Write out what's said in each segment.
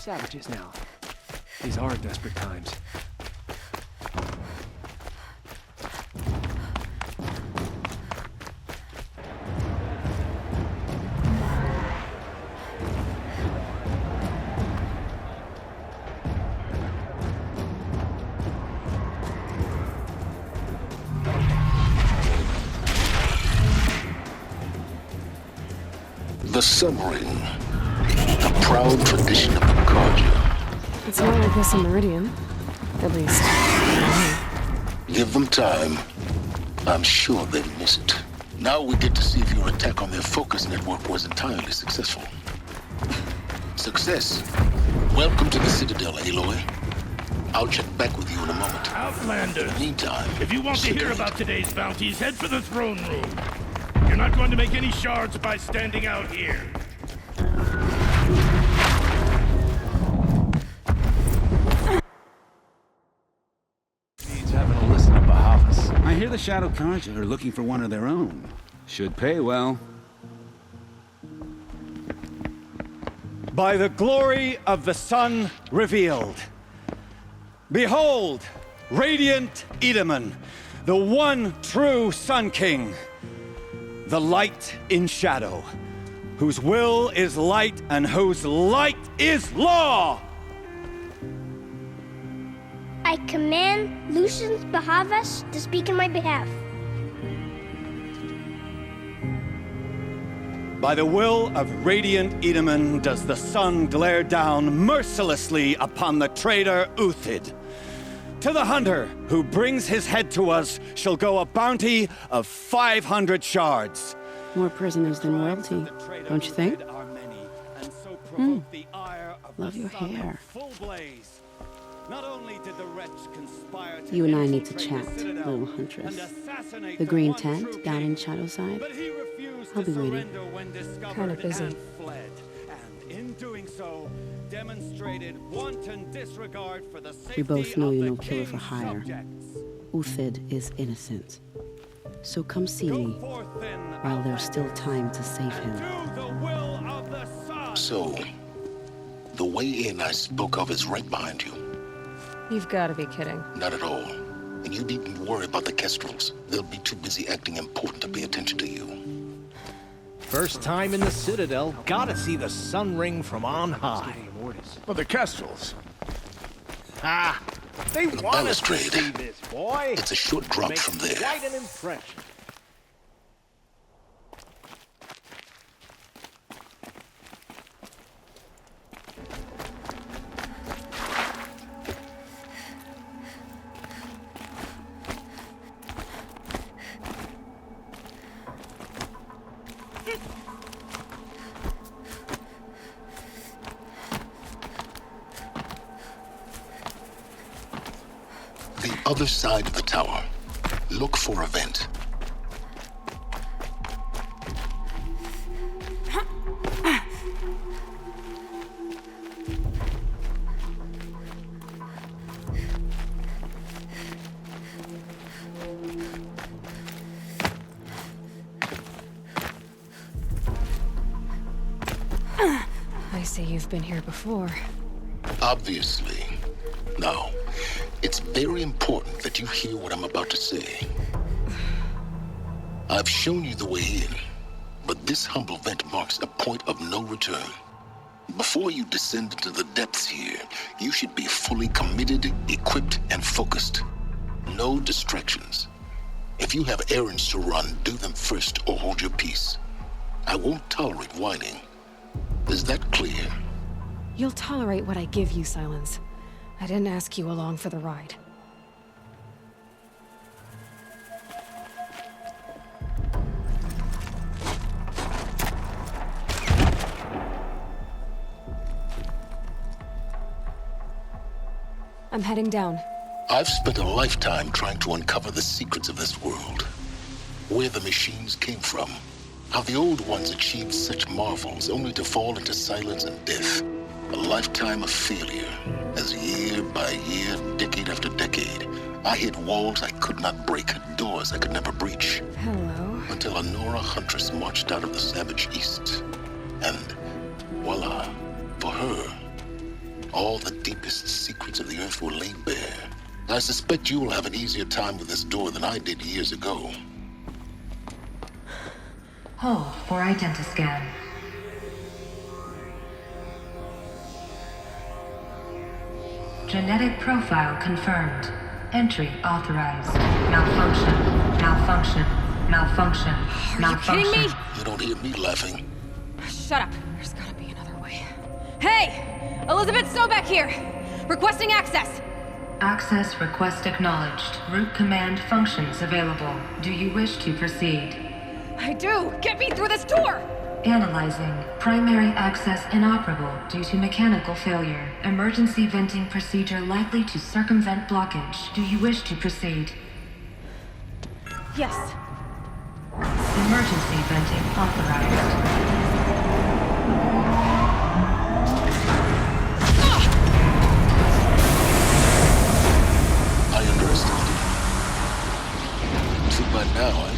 savages now. These are desperate times. The Sun Ring, a proud tradition of Carja. It's not like this in Meridian. At least, Give them time. I'm sure they'll miss it. Now we get to see if your attack on their focus network was entirely successful. Success. Welcome to the Citadel, Aloy. I'll check back with you in a moment. Outlander, Meantime, if you want to hear sit about today's bounties, head for the throne room. You're not going to make any shards by standing out here. Needs having a listen to Bahavas. I hear the Shadow Carja are looking for one of their own. Should pay well. By the glory of the sun revealed. Behold, radiant Edaman, the one true Sun King. The light in shadow, whose will is light and whose light is law! I command Lucius Bahavas to speak in my behalf. By the will of radiant Edaman does the sun glare down mercilessly upon the traitor Uthid. To the hunter who brings his head to us shall go a bounty of 500 shards. more prisoners than royalty, don't you think? Love your hair. You and I need to chat, little huntress. The green tent down in Shadowside. I'll be waiting. Kind of busy. We both know you're no killer for hire. Uthid is innocent. So come see me while there's still time to save him. So, the way in I spoke of is right behind you. You've got to be kidding. Not at all. And you needn't worry about the Kestrels. They'll be too busy acting important to pay attention to you. First time in the Citadel, gotta see the Sun Ring from on high. Well, the Kestrels. Ah, they The want us to balustrade. see this, boy. It's a short drop Makes from there. quite an impression. The other side of the tower. Look for a vent. I see you've been here before. Obviously. Now, it's very important that you hear what I'm about to say. I've shown you the way in, but this humble vent marks a point of no return. Before you descend into the depths here, you should be fully committed, equipped, and focused. No distractions. If you have errands to run, do them first or hold your peace. I won't tolerate whining. Is that clear? You'll tolerate what I give you, Silence. I didn't ask you along for the ride. I'm heading down. I've spent a lifetime trying to uncover the secrets of this world. Where the machines came from. How the old ones achieved such marvels only to fall into silence and death. A lifetime of failure, as year by year, decade after decade, I hit walls I could not break, doors I could never breach. Hello. Until a Nora huntress marched out of the savage east. And voila, for her, all the deepest secrets of the Earth were laid bare. I suspect you will have an easier time with this door than I did years ago. Hold for identiscan. Genetic profile confirmed. Entry authorized. Malfunction. Malfunction. Malfunction. Are Malfunction. you kidding me? You don't hear me laughing. Shut up. There's gotta be another way. Hey! Elizabeth Sobeck here! Requesting access! Access request acknowledged. Root command functions available. Do you wish to proceed? I do! Get me through this door! Analyzing. Primary access inoperable due to mechanical failure. Emergency venting procedure likely to circumvent blockage. Do you wish to proceed? Yes. Emergency venting authorized. I underestimated. See, by now,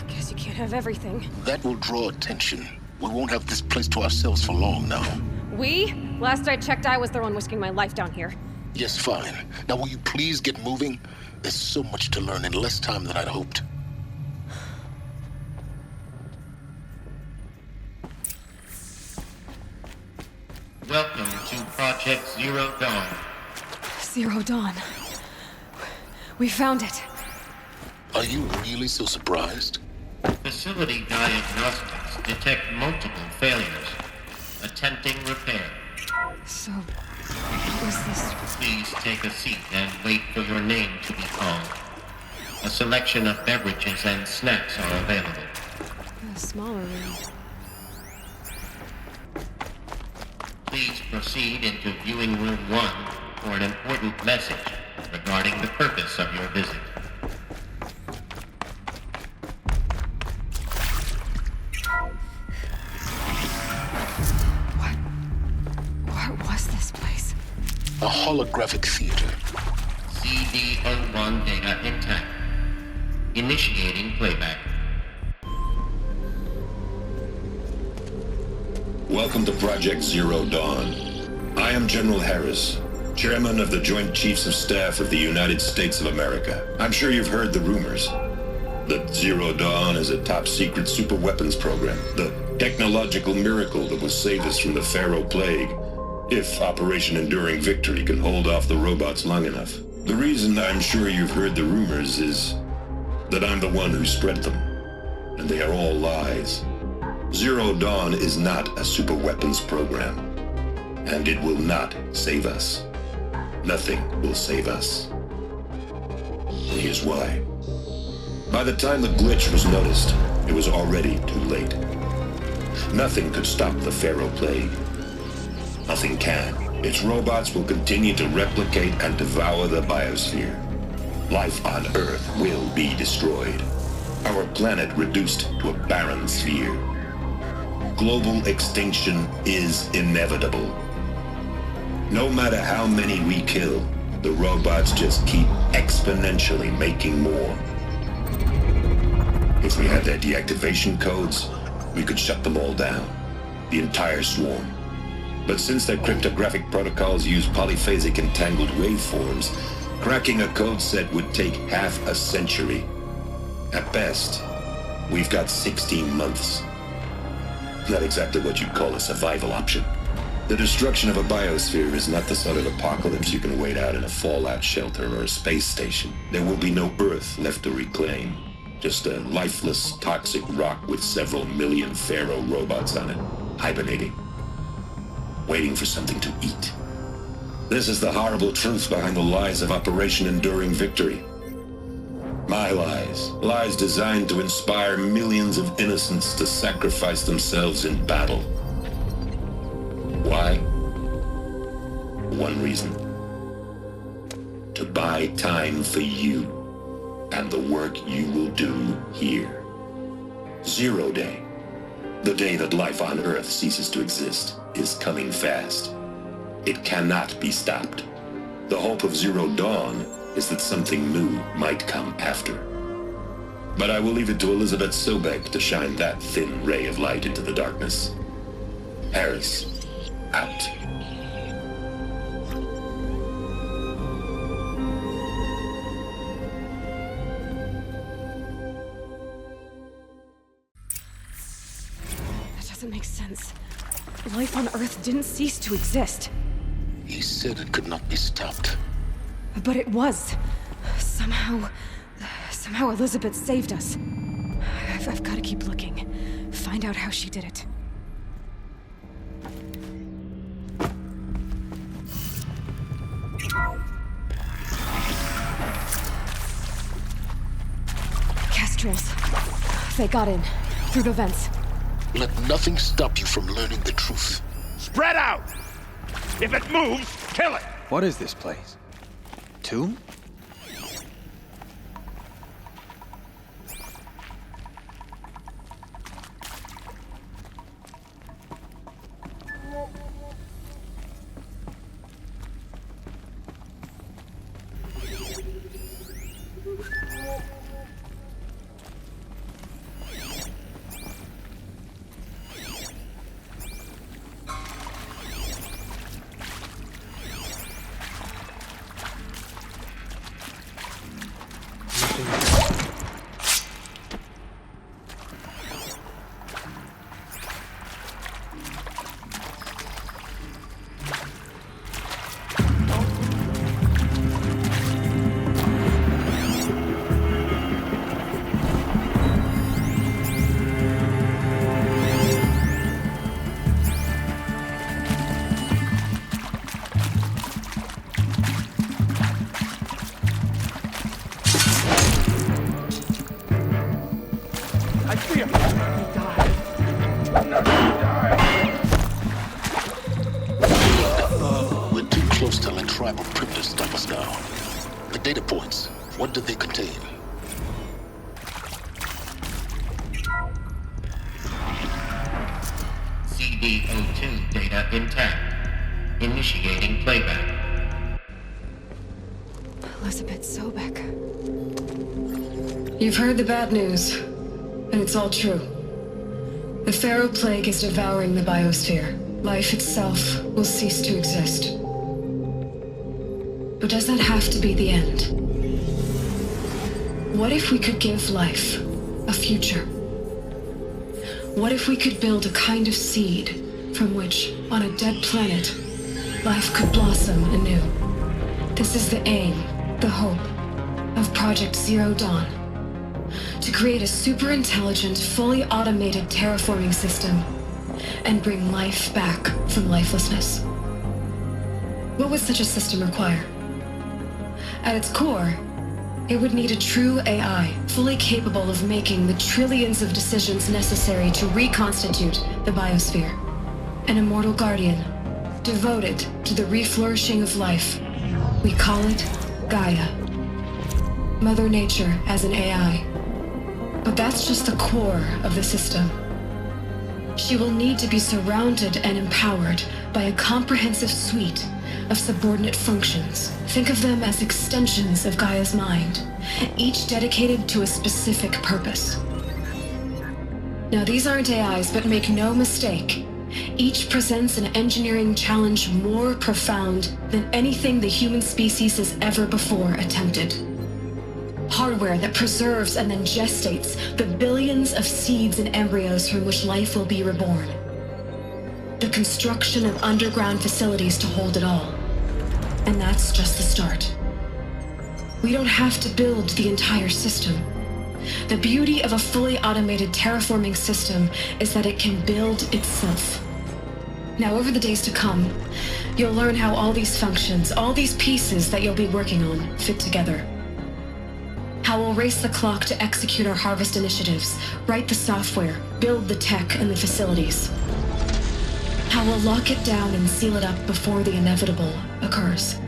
Guess you can't have everything. that will draw attention. We won't have this place to ourselves for long now. We? Last I checked, I was the one risking my life down here. Yes, fine. Now will you please get moving? There's so much to learn in less time than I'd hoped. Welcome to Project Zero Dawn. Zero Dawn. We found it. Are you really so surprised? Facility diagnostics detect multiple failures. Attempting repair. So, what was this? Please take a seat and wait for your name to be called. A selection of beverages and snacks are available. A smaller room. Please proceed into viewing room 1 for an important message regarding the purpose of your visit. What was this place? A holographic theater. CD01 data intact. Initiating playback. Welcome to Project Zero Dawn. I am General Harris, Chairman of the Joint Chiefs of Staff of the United States of America. I'm sure you've heard the rumors that Zero Dawn is a top-secret superweapons program, the technological miracle that will save us from the Pharaoh Plague, if Operation Enduring Victory can hold off the robots long enough. The reason I'm sure you've heard the rumors is that I'm the one who spread them, and they are all lies. Zero Dawn is not a superweapons program, and it will not save us. Nothing will save us. And here's why. By the time the glitch was noticed, it was already too late. Nothing could stop the Pharaoh Plague. Nothing can. Its robots will continue to replicate and devour the biosphere. Life on Earth will be destroyed. Our planet reduced to a barren sphere. Global extinction is inevitable. No matter how many we kill, the robots just keep exponentially making more. If we had their deactivation codes, we could shut them all down, the entire swarm. But since their cryptographic protocols use polyphasic entangled waveforms, cracking a code set would take half a century. At best, we've got 16 months. Not exactly what you'd call a survival option. The destruction of a biosphere is not the sort of apocalypse you can wait out in a fallout shelter or a space station. There will be no Earth left to reclaim. Just a lifeless, toxic rock with several million Pharaoh robots on it, hibernating, waiting for something to eat. This is the horrible truth behind the lies of Operation Enduring Victory. My lies. Lies designed to inspire millions of innocents to sacrifice themselves in battle. Why? One reason. To buy time for you and the work you will do here. Zero Day, the day that life on Earth ceases to exist, is coming fast. It cannot be stopped. The hope of Zero Dawn is that something new might come after. But I will leave it to Elizabeth Sobek to shine that thin ray of light into the darkness. Harris, out. That doesn't make sense. Life on Earth didn't cease to exist. He said it could not be stopped. But it was. Somehow Elizabeth saved us. I've got to keep looking. Find out how she did it. Kestrels. They got in. Through the vents. Let nothing stop you from learning the truth. Spread out! If it moves, kill it! What is this place? Tomb? We're too close to let tribal primitives stop us now. The data points, what do they contain? CD02 data intact. Initiating playback. Elizabeth Sobek. You've heard the bad news, and it's all true. The Pharaoh Plague is devouring the biosphere. Life itself will cease to exist. But does that have to be the end? What if we could give life a future? What if we could build a kind of seed from which, on a dead planet, life could blossom anew? This is the aim, the hope, of Project Zero Dawn. To create a super-intelligent, fully automated terraforming system and bring life back from lifelessness. What would such a system require? At its core, it would need a true AI, fully capable of making the trillions of decisions necessary to reconstitute the biosphere. An immortal guardian, devoted to the reflourishing of life. We call it Gaia. Mother Nature as an AI. But that's just the core of the system. She will need to be surrounded and empowered by a comprehensive suite of subordinate functions. Think of them as extensions of Gaia's mind, each dedicated to a specific purpose. Now, these aren't AIs, but make no mistake, each presents an engineering challenge more profound than anything the human species has ever before attempted. Hardware that preserves and then gestates the billions of seeds and embryos from which life will be reborn. The construction of underground facilities to hold it all. And that's just the start. We don't have to build the entire system. The beauty of a fully automated terraforming system is that it can build itself. Now, over the days to come, you'll learn how all these functions, all these pieces that you'll be working on, fit together. How we'll race the clock to execute our harvest initiatives, write the software, build the tech and the facilities. How we'll lock it down and seal it up before the inevitable occurs.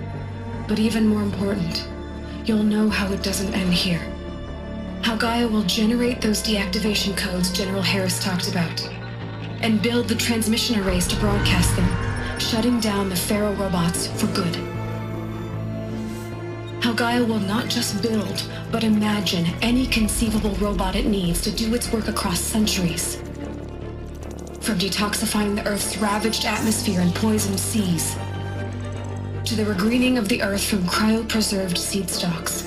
But even more important, you'll know how it doesn't end here. How Gaia will generate those deactivation codes General Harris talked about, and build the transmission arrays to broadcast them, shutting down the Pharaoh robots for good. How Gaia will not just build, but imagine any conceivable robot it needs to do its work across centuries. From detoxifying the Earth's ravaged atmosphere and poisoned seas, to the regreening of the Earth from cryopreserved seed stalks,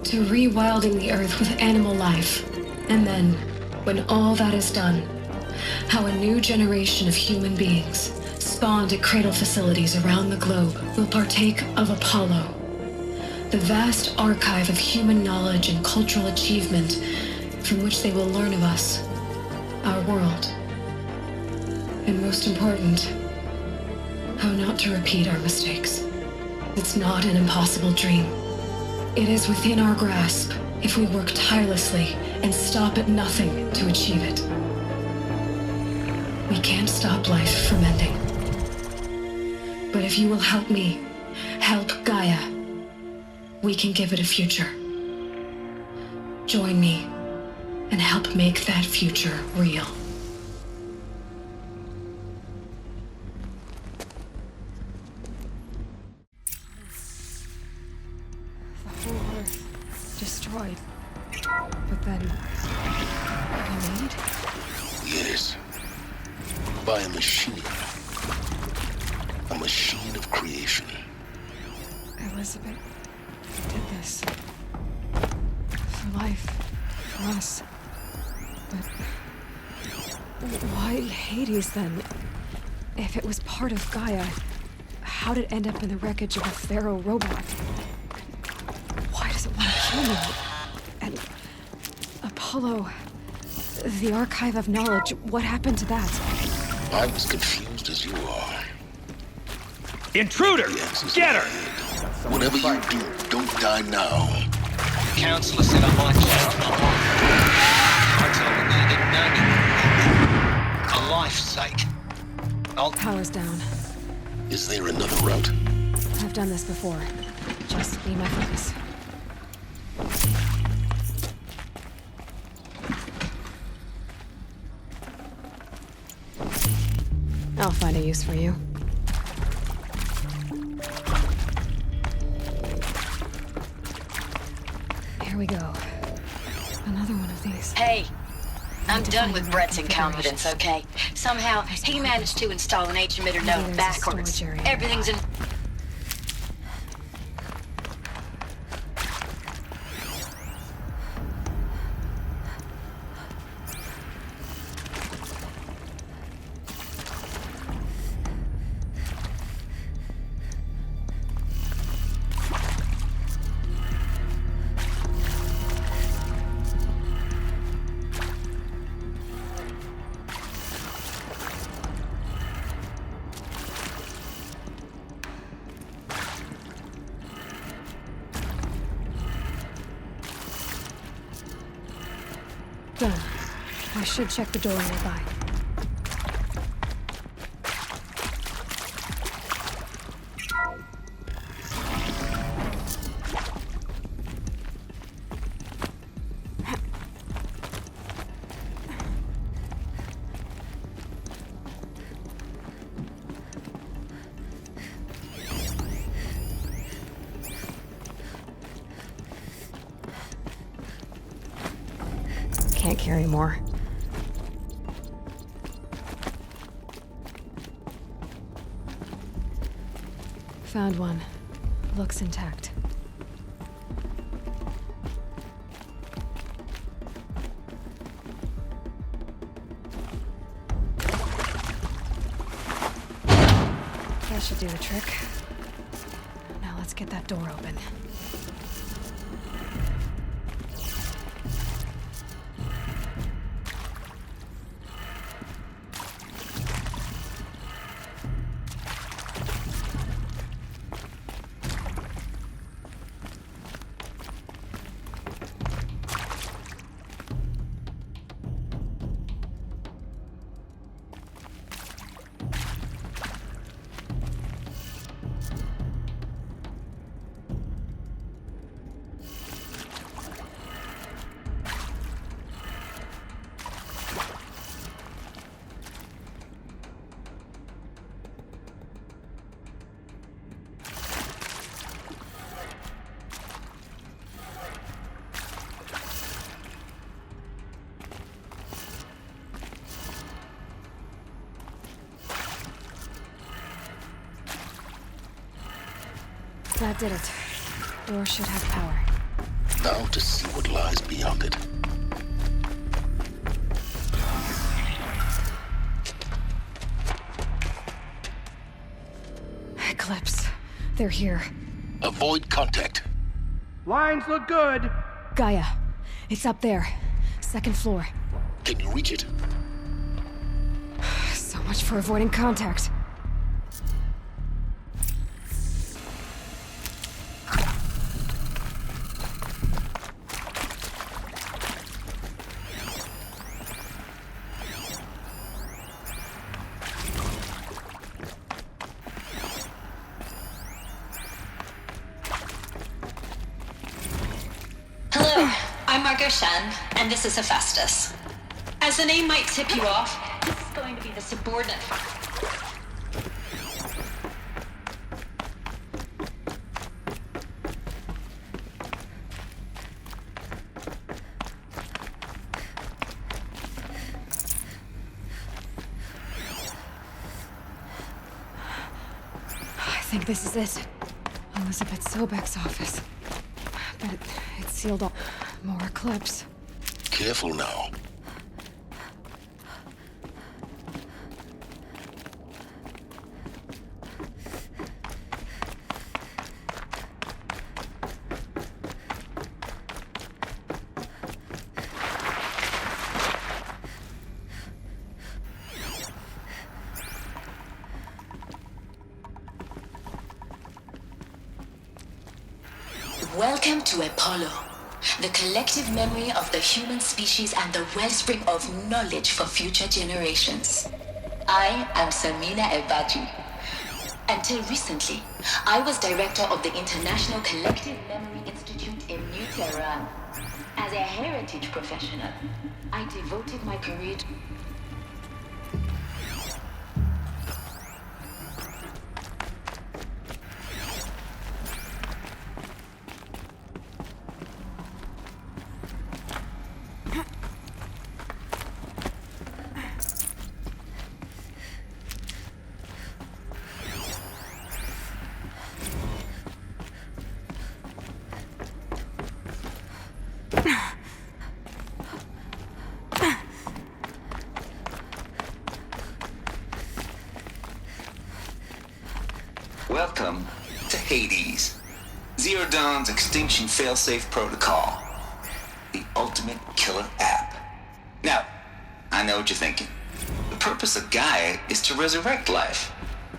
to rewilding the Earth with animal life. And then, when all that is done, how a new generation of human beings, spawned at cradle facilities around the globe, will partake of Apollo, the vast archive of human knowledge and cultural achievement from which they will learn of us, our world. And most important, how not to repeat our mistakes. It's not an impossible dream. It is within our grasp if we work tirelessly and stop at nothing to achieve it. We can't stop life from ending. But if you will help me, help Gaia, we can give it a future. Join me and help make that future real. The whole Earth destroyed. But then... remade? Yes. By a machine. A machine of creation. Elizabeth did this. For life. For us. But... why Hades, then? If it was part of Gaia, how did it end up in the wreckage of a Pharaoh robot? Why does it want to kill me? And... Apollo... the Archive of Knowledge, what happened to that? I'm as confused as you are. Intruder! Get her! Whatever you do, don't die now. The counselor said I might just not I told him that he didn't know me. For life's sake. Power's down. Is there another route? I've done this before. Just be my focus. I'll find a use for you. Here we go. Another one of these. Hey, I'm done with Brett's incompetence, okay? Somehow, he managed to install an H-emitter node backwards. Everything's in... Done. I should check the door nearby. Can't carry more. Found one. Looks intact. That should do the trick. Now let's get that door open. That did it. Door should have power. Now to see what lies beyond it. Eclipse. They're here. Avoid contact. Lines look good. Gaia. It's up there. Second floor. Can you reach it? So much for avoiding contact. Hello, I'm Margot Shan, and this is Hephaestus. As the name might tip you off, this is going to be the subordinate. I think this is it. Elizabeth Sobek's office. But it's sealed off. More Eclipse. Careful now. Welcome to Apollo, the collective memory of the human species and the wellspring of knowledge for future generations. I am Samina Ebaji. Until recently, I was director of the International Collective Memory Institute in New Tehran. As a heritage professional, I devoted my career to Welcome to Hades, Zero Dawn's extinction failsafe protocol, the ultimate killer app. Now, I know what you're thinking. The purpose of Gaia is to resurrect life.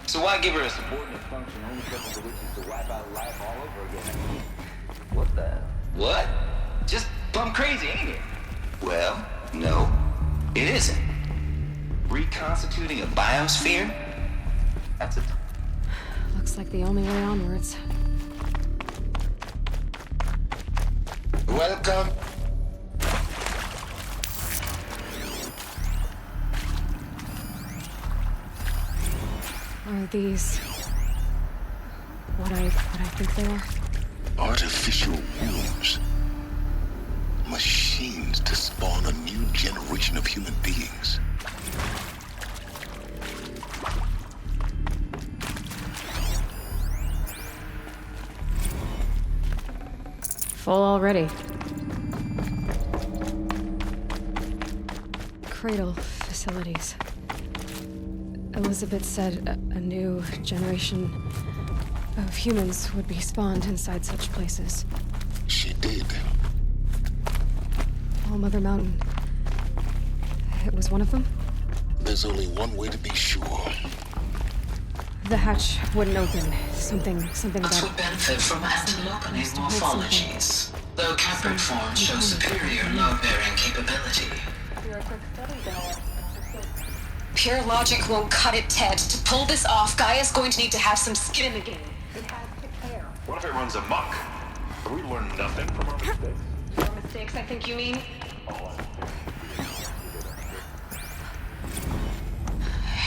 So why give her a subordinate function only purpose of which is to wipe out life all over again? What the? What? Just plumb crazy, ain't it? Well, no, it isn't. Reconstituting a biosphere? That's a... Looks like the only way onwards. Welcome. Are these what I think they are? Artificial wombs. Machines to spawn a new generation of human beings. Full already. Cradle facilities. Elizabeth said a new generation of humans would be spawned inside such places. She did. All Mother Mountain. It was one of them? There's only one way to be sure. The hatch wouldn't open. Something about This would benefit from antelope-ing morphologies, though caprid forms show superior load-bearing capability. Pure logic won't cut it, Ted. To pull this off, Gaia's going to need to have some skin in the game. It has to care. What if it runs amok? We learn nothing from our mistakes. Your mistakes, I think you mean?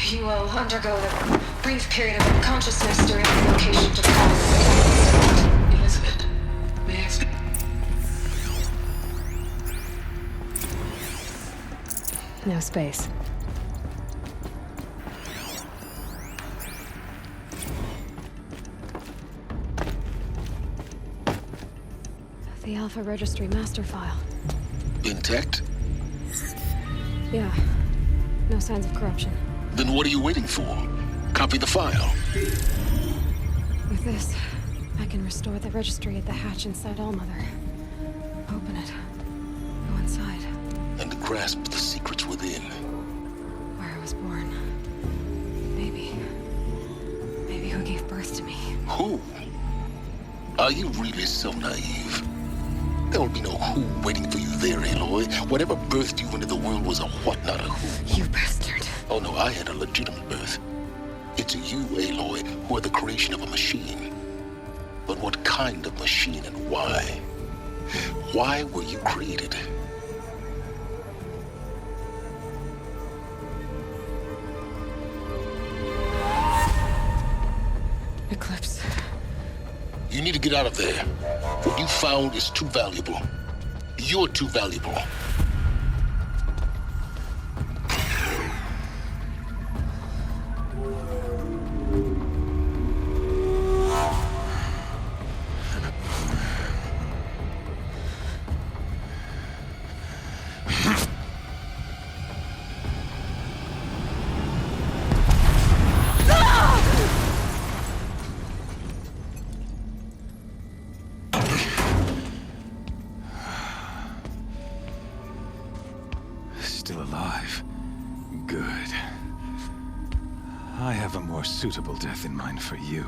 You will undergo the brief period of unconsciousness during the location to call. Elizabeth, may I speak? No space. The Alpha Registry master file. Intact? Yeah. No signs of corruption. Then what are you waiting for? Copy the file. With this, I can restore the registry at the hatch inside Allmother. Open it. Go inside. And grasp the secrets within. Where I was born. Maybe who gave birth to me. Who? Are you really so naive? There will be no who waiting for you there, Aloy. Whatever birthed you into the world was a what, not a who. You bastard. Oh no, I had a legitimate birth. It's you, Aloy, who are the creation of a machine. But what kind of machine and why? Why were you created? Eclipse. You need to get out of there. What you found is too valuable. You're too valuable. Still alive. Good. I have a more suitable death in mind for you.